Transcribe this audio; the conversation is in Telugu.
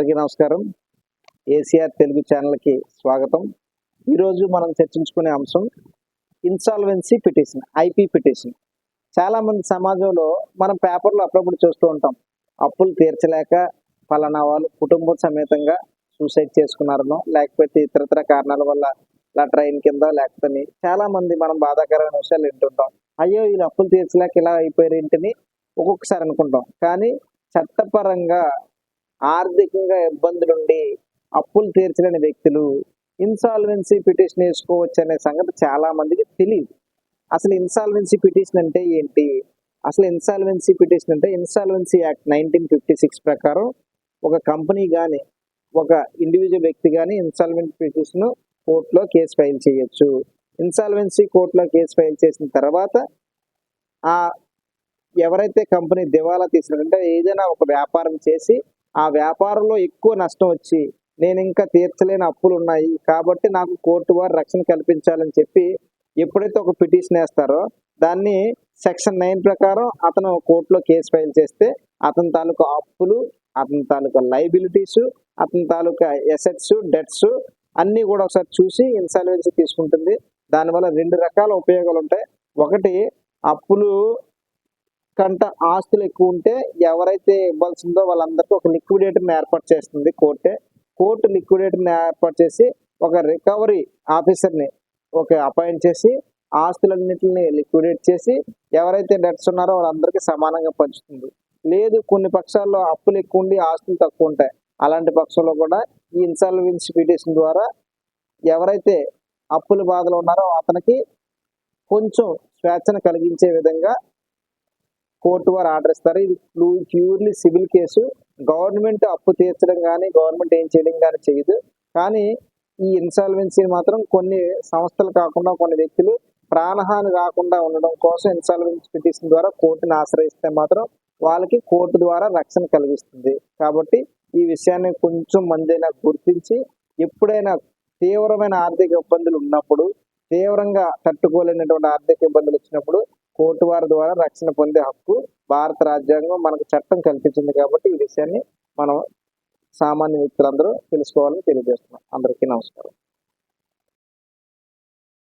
అందరికీ నమస్కారం. ఏసీఆర్ తెలుగు ఛానల్కి స్వాగతం. ఈరోజు మనం చర్చించుకునే అంశం ఇన్సాల్వెన్సీ పిటిషన్, ఐపీ పిటిషన్. చాలామంది సమాజంలో మనం పేపర్లో అప్పుడప్పుడు చూస్తూ ఉంటాం, అప్పులు తీర్చలేక పలానా వాళ్ళు కుటుంబ సమేతంగా సూసైడ్ చేసుకున్నారనో, లేకపోతే ఇతరత్ర కారణాల వల్ల ఇలా ట్రైన్ కింద లేకపోతే చాలామంది మనం బాధాకరమైన విషయాలు వింటుంటాం. అయ్యో వీళ్ళు అప్పులు తీర్చలేక ఇలా అయిపోయారు ఏంటని ఒక్కొక్కసారి అనుకుంటాం. కానీ చట్టపరంగా ఆర్థికంగా ఇబ్బందులుండి అప్పులు తీర్చలేని వ్యక్తులు ఇన్సాల్వెన్సీ పిటిషన్ వేసుకోవచ్చు అనే సంగతి చాలా మందికి తెలియదు. అసలు ఇన్సాల్వెన్సీ పిటిషన్ అంటే ఏంటి? అసలు ఇన్సాల్వెన్సీ పిటిషన్ అంటే ఇన్సాల్వెన్సీ యాక్ట్ 1956 ప్రకారం ఒక కంపెనీ కానీ ఒక ఇండివిజువల్ వ్యక్తి కానీ ఇన్సాల్వెన్సీ పిటిషన్ కోర్టులో కేసు ఫైల్ చేయొచ్చు. ఇన్సాల్వెన్సీ కోర్టులో కేసు ఫైల్ చేసిన తర్వాత ఆ ఎవరైతే కంపెనీ దివాలా తీసినట్టే ఏదైనా ఒక వ్యాపారం చేసి ఆ వ్యాపారంలో ఎక్కువ నష్టం వచ్చి నేను ఇంకా తీర్చలేని అప్పులు ఉన్నాయి కాబట్టి నాకు కోర్టు వారు రక్షణ కల్పించాలని చెప్పి ఎప్పుడైతే ఒక పిటిషన్ వేస్తారో దాన్ని సెక్షన్ 9 ప్రకారం అతను కోర్టులో కేసు ఫైల్ చేస్తే అతని తాలూకా అప్పులు, అతని తాలూకా లైబిలిటీస్, అతని తాలూకా ఎసెట్స్, డెట్స్ అన్నీ కూడా ఒకసారి చూసి ఇన్సాల్వెన్సీ తీసుకుంటుంది. దానివల్ల 2 రకాల ఉపయోగాలు ఉంటాయి. ఒకటి, అప్పులు కంట ఆస్తులు ఎక్కువ ఉంటే ఎవరైతే ఇవ్వాల్సిందో వాళ్ళందరికీ ఒక లిక్విడేటర్ని ఏర్పాటు చేస్తుంది కోర్టు లిక్విడేటర్ని ఏర్పాటు చేసి ఒక రికవరీ ఆఫీసర్ని అపాయింట్ చేసి ఆస్తులన్నింటిని లిక్విడేట్ చేసి ఎవరైతే డెట్స్ ఉన్నారో వాళ్ళందరికీ సమానంగా పంచుతుంది. లేదు కొన్ని పక్షాల్లో అప్పులు ఎక్కువ ఉండి ఆస్తులు తక్కువ ఉంటాయి, అలాంటి పక్షంలో కూడా ఈ ఇన్సాల్వెన్సీ పిటిషన్ ద్వారా ఎవరైతే అప్పుల బాధలో ఉన్నారో అతనికి కొంచెం స్వేచ్ఛను కలిగించే విధంగా కోర్టు వారు ఆర్డర్ ఇస్తారు. ఇది ప్యూర్లీ సివిల్ కేసు. గవర్నమెంట్ అప్పు తీర్చడం కానీ గవర్నమెంట్ ఏం చేయడం కానీ చేయదు. కానీ ఈ ఇన్సాల్వెన్సీ మాత్రం కొన్ని సంస్థలు కాకుండా కొన్ని వ్యక్తులు ప్రాణహాని రాకుండా ఉండడం కోసం ఇన్సాల్వెన్సీ పిటిషన్ ద్వారా కోర్టుని ఆశ్రయిస్తే మాత్రం వాళ్ళకి కోర్టు ద్వారా రక్షణ కలిగిస్తుంది. కాబట్టి ఈ విషయాన్ని కొంచెం మందైనా గుర్తించి ఎప్పుడైనా తీవ్రమైన ఆర్థిక ఇబ్బందులు ఉన్నప్పుడు, తీవ్రంగా తట్టుకోలేనటువంటి ఆర్థిక ఇబ్బందులు వచ్చినప్పుడు కోర్టు వారి ద్వారా రక్షణ పొందే హక్కు భారత రాజ్యాంగం మనకు చట్టం కల్పించింది. కాబట్టి ఈ విషయాన్ని మనం సామాన్య వ్యక్తులందరూ తెలుసుకోవాలని తెలియజేస్తున్నాం. అందరికీ నమస్కారం.